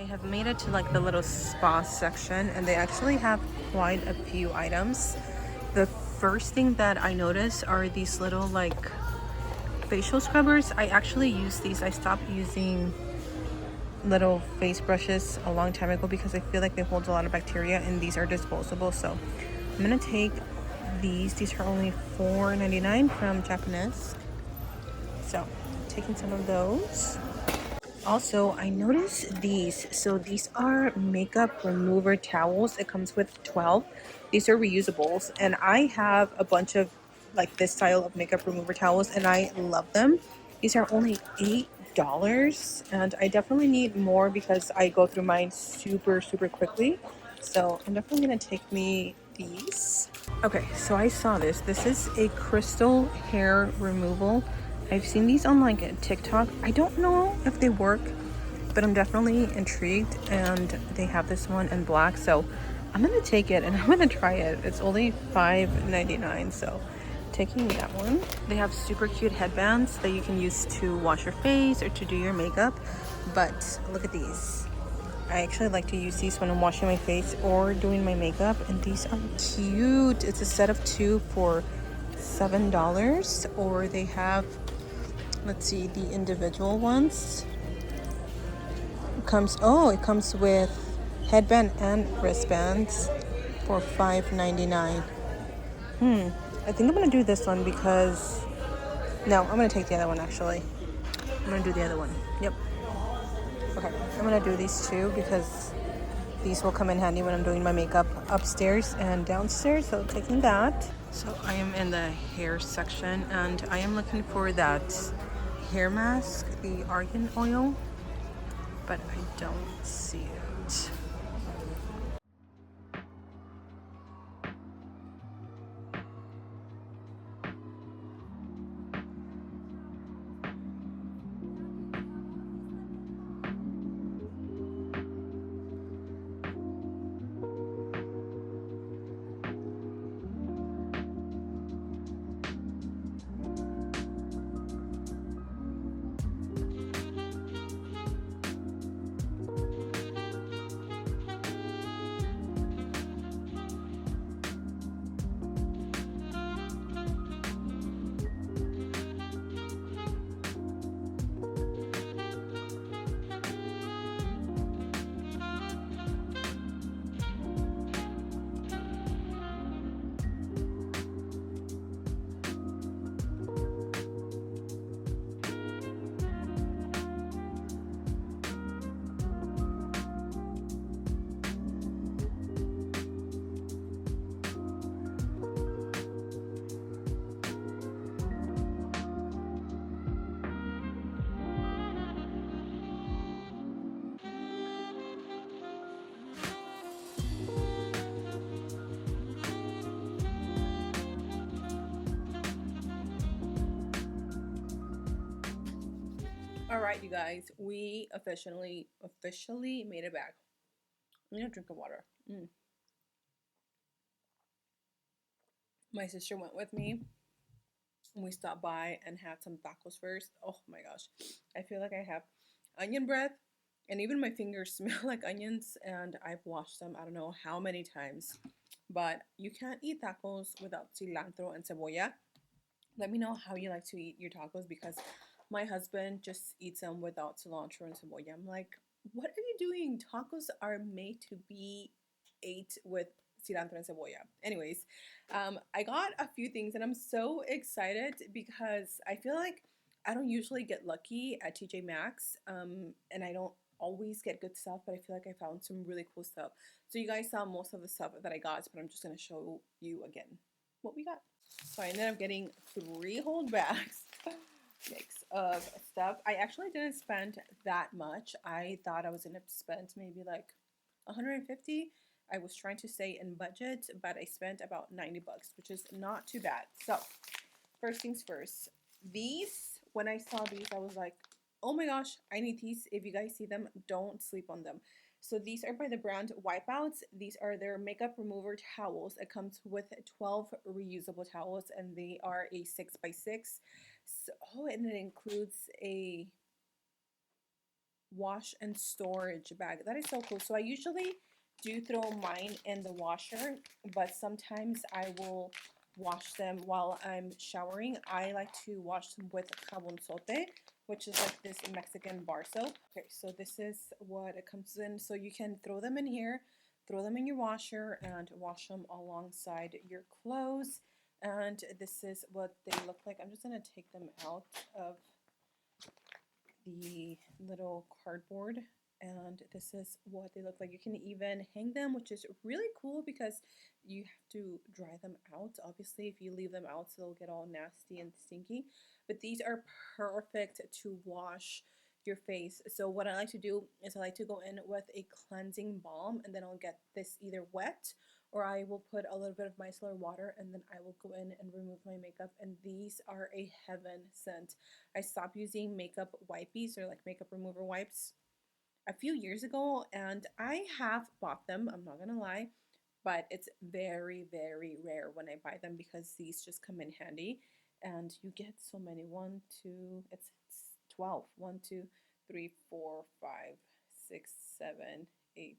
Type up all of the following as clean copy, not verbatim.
I have made it to like the little spa section, and they actually have quite a few items. The first thing that I noticed are these little like facial scrubbers. I actually use these. I stopped using little face brushes a long time ago because I feel like they hold a lot of bacteria, and these are disposable. So I'm gonna take these. These are only $4.99 from Japanese. So taking some of those. Also, I noticed these. So these are makeup remover towels. It comes with 12. These are reusables, and I have a bunch of like this style of makeup remover towels, and I love them. These are only $8, and I definitely need more because I go through mine super quickly. So I'm definitely gonna take me these. Okay, so I saw this. This is a crystal hair removal. I've seen these on like TikTok. I don't know if they work, but I'm definitely intrigued, and they have this one in black. So I'm gonna take it and I'm gonna try it. It's only $5.99, so taking that one. They have super cute headbands that you can use to wash your face or to do your makeup. But look at these. I actually like to use these when I'm washing my face or doing my makeup, and these are cute. It's a set of two for $7, or they have, let's see, the individual ones. It comes with headband and wristbands for $5.99. I think I'm gonna do this one because no, I'm gonna take the other one actually. I'm gonna do the other one. Yep. Okay, I'm gonna do these two because these will come in handy when I'm doing my makeup upstairs and downstairs, so taking that. So I am in the hair section, and I am looking for that hair mask, the argan oil, but I don't see it. All right, you guys, we officially made it back. I'm gonna drink of water. My sister went with me, and we stopped by and had some tacos first. Oh my gosh, I feel like I have onion breath, and even my fingers smell like onions, and I've washed them I don't know how many times. But you can't eat tacos without cilantro and cebolla. Let me know how you like to eat your tacos, because my husband just eats them without cilantro and cebolla. I'm like, what are you doing? Tacos are made to be ate with cilantro and cebolla. Anyways, I got a few things, and I'm so excited because I feel like I don't usually get lucky at TJ Maxx, and I don't always get good stuff, but I feel like I found some really cool stuff. So you guys saw most of the stuff that I got, but I'm just gonna show you again what we got. So I ended up getting 3 whole bags mix of stuff. I actually didn't spend that much. I thought I was gonna spend maybe like 150. I was trying to stay in budget, but I spent about 90 bucks, which is not too bad. So first things first, these, when I saw these, I was like, oh my gosh, I need these. If you guys see them, don't sleep on them. So these are by the brand Wipeouts. These are their makeup remover towels. It comes with 12 reusable towels, and they are a 6x6. So, oh, and it includes a wash and storage bag. That is so cool. So I usually do throw mine in the washer, but sometimes I will wash them while I'm showering. I like to wash them with jabón sote, which is like this Mexican bar soap. Okay, so this is what it comes in. So you can throw them in here, throw them in your washer, and wash them alongside your clothes. And this is what they look like. I'm just gonna take them out of the little cardboard, and this is what they look like. You can even hang them, which is really cool because you have to dry them out. Obviously, if you leave them out, so they'll get all nasty and stinky. But these are perfect to wash your face. So what I like to do is I like to go in with a cleansing balm, and then I'll get this either wet, or I will put a little bit of micellar water, and then I will go in and remove my makeup. And these are a heaven scent. I stopped using makeup wipies, or like makeup remover wipes, a few years ago, and I have bought them, I'm not gonna lie, but it's very, very rare when I buy them because these just come in handy. And you get so many. One, two, it's 12. 1, 2, 3, 4, 5, 6, 7, 8,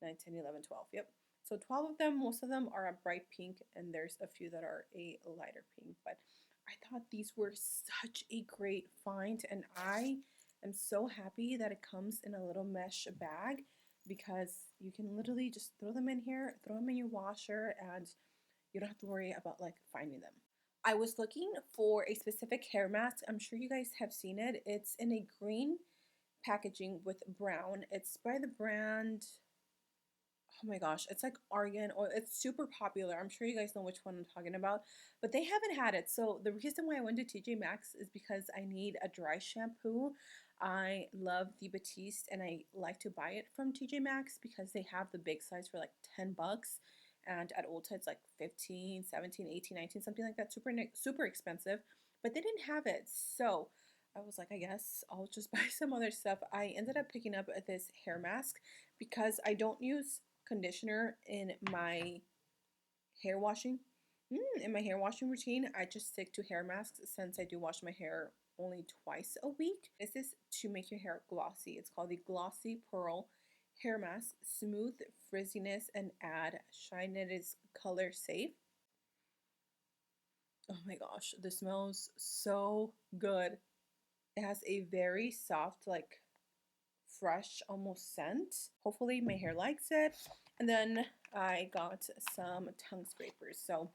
9, 10, 11, 12. Yep. So 12 of them, most of them are a bright pink, and there's a few that are a lighter pink. But I thought these were such a great find, and I am so happy that it comes in a little mesh bag because you can literally just throw them in here, throw them in your washer, and you don't have to worry about like finding them. I was looking for a specific hair mask. I'm sure you guys have seen it. It's in a green packaging with brown. It's by the brand, oh my gosh, it's like argan oil. It's super popular. I'm sure you guys know which one I'm talking about, but they haven't had it. So the reason why I went to TJ Maxx is because I need a dry shampoo. I love the Batiste, and I like to buy it from TJ Maxx because they have the big size for like 10 bucks. And at Ulta, it's like 15, 17, 18, 19, something like that. Super expensive, but they didn't have it. So I was like, I guess I'll just buy some other stuff. I ended up picking up this hair mask because I don't use conditioner in my hair washing. In my hair washing routine, I just stick to hair masks since I do wash my hair only twice a week. This is to make your hair glossy. It's called the Glossy Pearl Hair Mask. Smooth frizziness and add shine. It is color safe. Oh my gosh, this smells so good. It has a very soft, like fresh almost scent. Hopefully my hair likes it. And then I got some tongue scrapers. So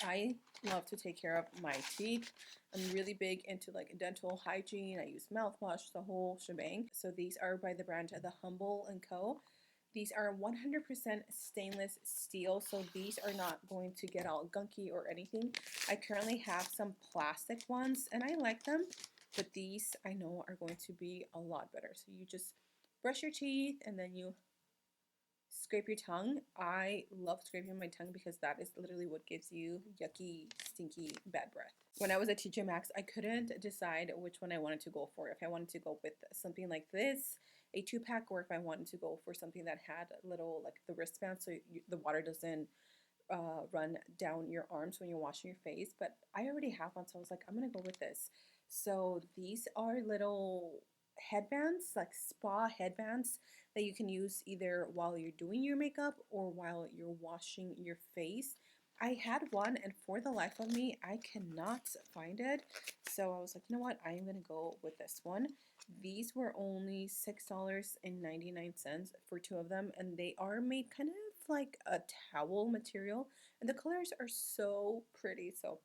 I love to take care of my teeth. I'm really big into like dental hygiene. I use mouthwash, the whole shebang. So these are by the brand The Humble & Co. These are 100% stainless steel, so these are not going to get all gunky or anything. I currently have some plastic ones, and I like them, but these I know are going to be a lot better. So you just brush your teeth, and then you scrape your tongue. I love scraping my tongue because that is literally what gives you yucky, stinky, bad breath. When I was at TJ Maxx, I couldn't decide which one I wanted to go for. If I wanted to go with something like this, a 2-pack, or if I wanted to go for something that had little, like the wristband, so the water doesn't run down your arms when you're washing your face. But I already have one, so I was like, I'm gonna go with this. So these are little headbands, like spa headbands, that you can use either while you're doing your makeup or while you're washing your face. I had one, and for the life of me, I cannot find it. So I was like, you know what? I'm gonna go with this one. These were only $6.99 for 2 of them, and they are made kind of like a towel material, and the colors are so pretty. So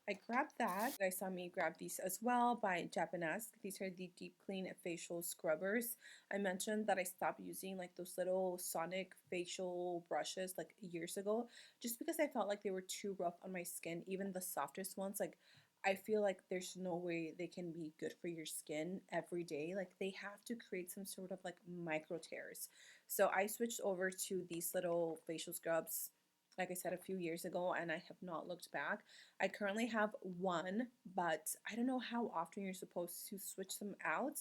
I grabbed that. You guys saw me grab these as well by Japanese. These are the Deep Clean Facial Scrubbers. I mentioned that I stopped using like those little sonic facial brushes like years ago, just because I felt like they were too rough on my skin. Even the softest ones, like I feel like there's no way they can be good for your skin every day. Like they have to create some sort of like micro tears. So I switched over to these little facial scrubs, like I said, a few years ago, and I have not looked back. I currently have one, but I don't know how often you're supposed to switch them out.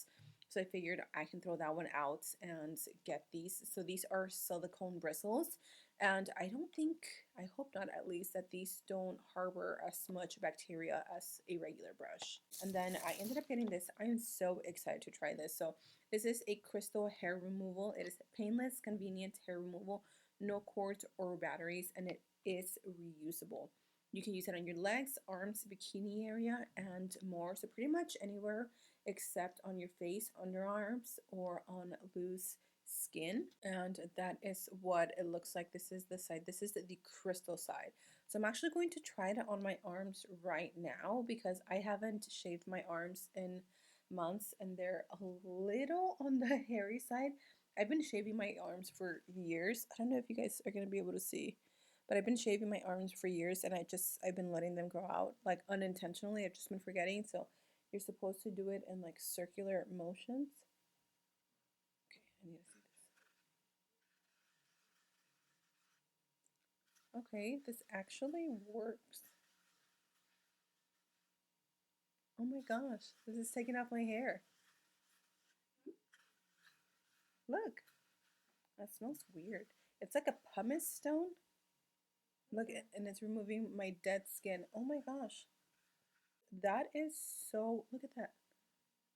So I figured I can throw that one out and get these. So these are silicone bristles. And I don't think, I hope not at least, that these don't harbor as much bacteria as a regular brush. And then I ended up getting this. I am so excited to try this. So this is a crystal hair removal. It is painless, convenient hair removal, no cords or batteries, and it is reusable. You can use it on your legs, arms, bikini area, and more. So pretty much anywhere except on your face, underarms, or on loose skin. And that is what it looks like. This is the side. This is the crystal side. So I'm actually going to try it on my arms right now because I haven't shaved my arms in months and they're a little on the hairy side. I've been shaving my arms for years. I don't know if you guys are going to be able to see, but I've been shaving my arms for years and I've been letting them grow out like unintentionally. I've just been forgetting. So you're supposed to do it in like circular motions. Okay, I need to see this. Okay, this actually works. Oh my gosh, this is taking off my hair. Look, that smells weird. It's like a pumice stone. Look, and it's removing my dead skin. Oh my gosh. That is so, look at that.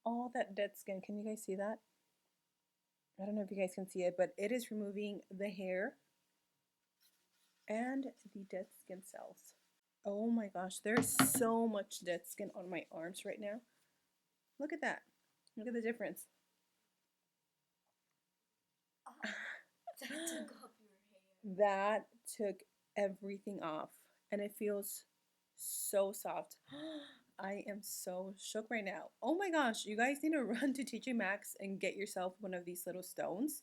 All that dead skin. Can you guys see that? I don't know if you guys can see it, but it is removing the hair and the dead skin cells. Oh my gosh, there's so much dead skin on my arms right now. Look at that. Look at the difference. That took off your hair. That took everything off and it feels so soft. I am so shook right now. Oh my gosh, you guys need to run to TJ Maxx and get yourself one of these little stones.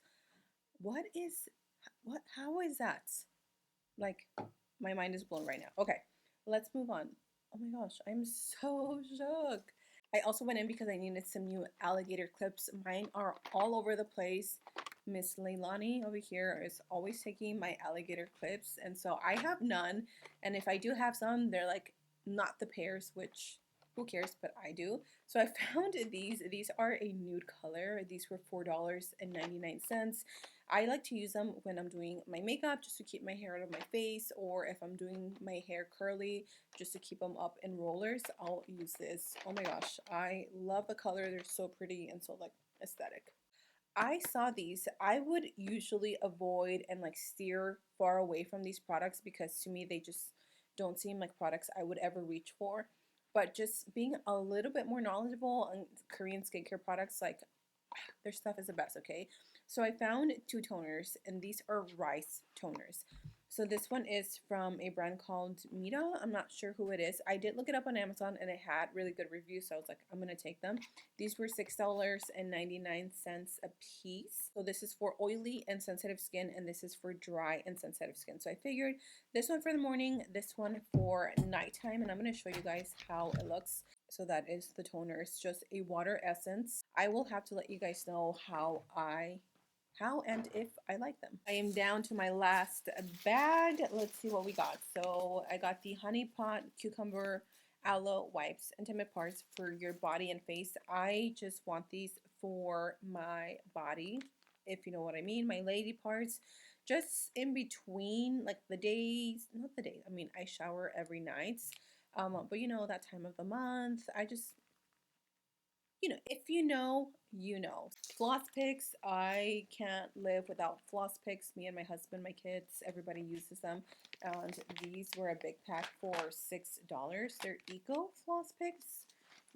How is that? Like, my mind is blown right now. Okay, let's move on. Oh my gosh, I'm so shook. I also went in because I needed some new alligator clips. Mine are all over the place. Miss Leilani over here is always taking my alligator clips, and so I have none. And if I do have some, they're like not the pairs, which who cares, but I do. So I found these. These are a nude color. These were $4.99. I like to use them when I'm doing my makeup just to keep my hair out of my face, or if I'm doing my hair curly just to keep them up in rollers, I'll use this. Oh my gosh, I love the color. They're so pretty and so like aesthetic. I saw these. I would usually avoid and like steer far away from these products because to me they just don't seem like products I would ever reach for. But just being a little bit more knowledgeable on Korean skincare products, like their stuff is the best, okay? So I found two toners, and these are rice toners. So this one is from a brand called Mita. I'm not sure who it is. I did look it up on Amazon, and it had really good reviews, so I was like, I'm going to take them. These were $6.99 a piece. So this is for oily and sensitive skin, and this is for dry and sensitive skin. So I figured this one for the morning, this one for nighttime, and I'm going to show you guys how it looks. So that is the toner. It's just a water essence. I will have to let you guys know how and if I like them. I am down to my last bag. Let's see what we got. So I got the Honey Pot Cucumber Aloe Wipes, Intimate Parts for your body and face. I just want these for my body, if you know what I mean, my lady parts, just in between, like the days, not the days, I mean, I shower every night, but you know, that time of the month, I just, you know, if you know, you know. Floss picks, I can't live without floss picks. Me and my husband, my kids, everybody uses them. And these were a big pack for $6. They're eco floss picks.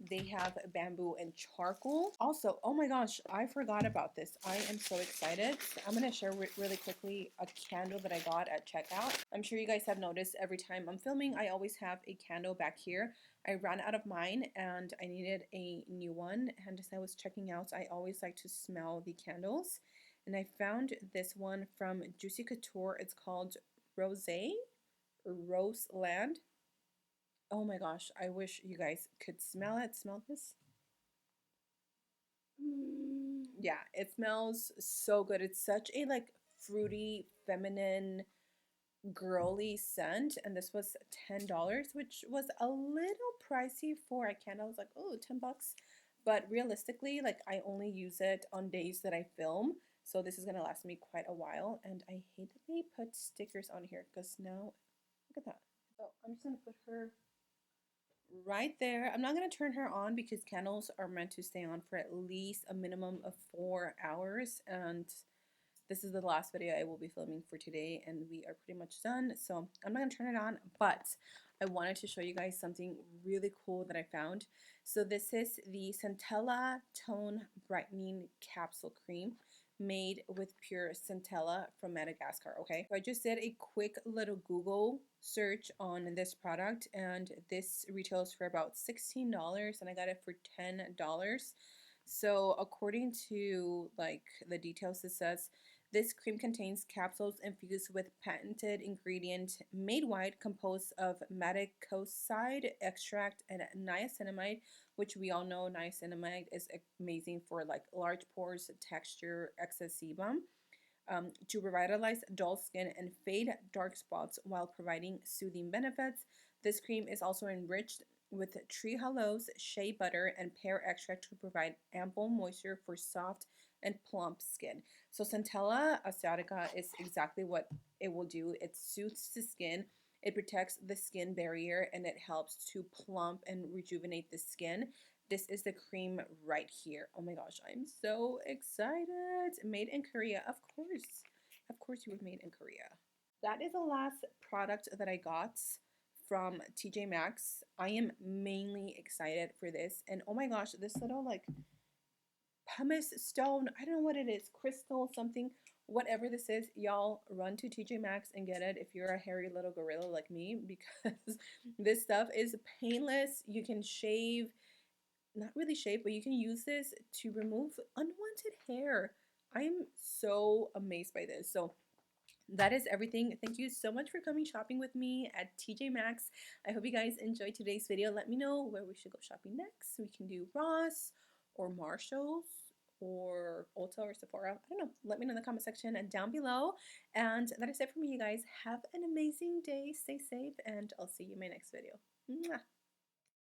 They have bamboo and charcoal. Also, oh my gosh, I forgot about this. I am so excited. I'm going to share really quickly a candle that I got at checkout. I'm sure you guys have noticed every time I'm filming, I always have a candle back here. I ran out of mine and I needed a new one. And as I was checking out, I always like to smell the candles. And I found this one from Juicy Couture. It's called Rosé or Roseland. Oh my gosh, I wish you guys could smell it. Smell this? Yeah, it smells so good. It's such a like fruity, feminine, girly scent. And this was $10, which was a little pricey for a candle. I was like, oh, $10. But realistically, like I only use it on days that I film. So this is gonna last me quite a while, and I hate that they put stickers on here because now look at that. So I'm just gonna put her right there. I'm not gonna turn her on because candles are meant to stay on for at least a minimum of 4 hours, and this is the last video I will be filming for today, and we are pretty much done. So I'm not gonna turn it on, but I wanted to show you guys something really cool that I found. So this is the Centella Tone Brightening Capsule Cream made with pure centella from Madagascar. Okay, so I just did a quick little Google search on this product, and this retails for about $16, and I got it for $10. So according to like the details, it says this cream contains capsules infused with patented ingredient made white composed of madecosside extract and niacinamide, which we all know niacinamide is amazing for like large pores, texture, excess sebum, to revitalize dull skin and fade dark spots while providing soothing benefits. This cream is also enriched with tree hollows, shea butter, and pear extract to provide ample moisture for soft and plump skin. So Centella asiatica is exactly what it will do. It soothes the skin, it protects the skin barrier, and it helps to plump and rejuvenate the skin. This is the cream right here. Oh my gosh, I'm so excited. Made in Korea, of course. Of course you were made in Korea. That is the last product that I got from TJ Maxx. I am mainly excited for this. And oh my gosh, this little like pumice stone, I don't know what it is, crystal something, whatever this is, y'all run to TJ Maxx and get it if you're a hairy little gorilla like me, because this stuff is painless. You can shave, not really shave, but you can use this to remove unwanted hair. I am so amazed by this. So that is everything. Thank you so much for coming shopping with me at TJ Maxx. I hope you guys enjoyed today's video. Let me know where we should go shopping next. We can do Ross or Marshall's or Ulta or Sephora. I don't know. Let me know in the comment section and down below. And that is it for me, you guys. Have an amazing day. Stay safe, and I'll see you in my next video. Mwah.